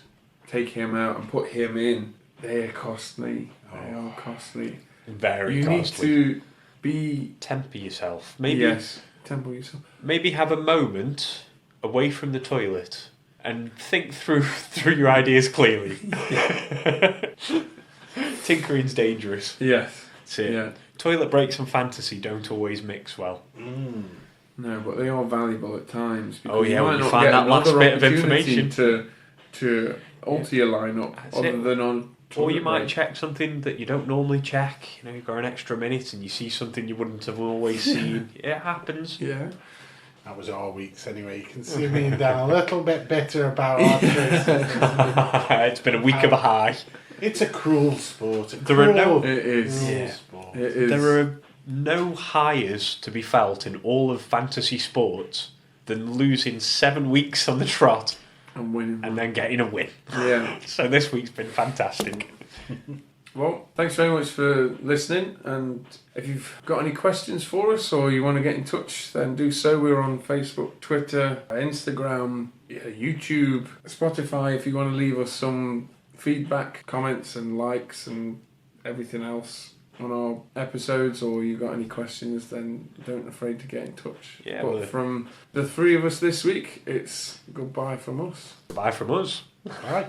take him out and put him in. They're costly. They are costly. Very you costly. need to be... Temper yourself. Maybe Yes. Temper yourself. maybe have a moment away from the toilet and think through your ideas clearly. Tinkering's dangerous. Yes. That's it. Yeah. Toilet breaks and fantasy don't always mix well. No, but they are valuable at times. Oh, yeah, you when might you not find get that last another bit of opportunity information. to alter your lineup That's other it. than on. Or you toilet might break. check something that you don't normally check. You know, you've got an extra minute and you see something you wouldn't have always seen. It happens. Yeah. That was our weeks anyway. You can see me down a little bit bitter about our choices. It's been a week of a high. It's a cruel sport. There are no- It is. cruel Yeah. sport. It is. There are no highs to be felt in all of fantasy sports than losing 7 weeks on the trot and winning. and then getting a win. Yeah. So this week's been fantastic. Well, thanks very much for listening. And if you've got any questions for us or you want to get in touch, then do so. We're on Facebook, Twitter, Instagram, YouTube, Spotify. If you want to leave us some feedback, comments, and likes, and everything else on our episodes, or you got any questions, then don't afraid to get in touch. Yeah, but well, from the three of us this week, it's goodbye from us. Bye from us. Right.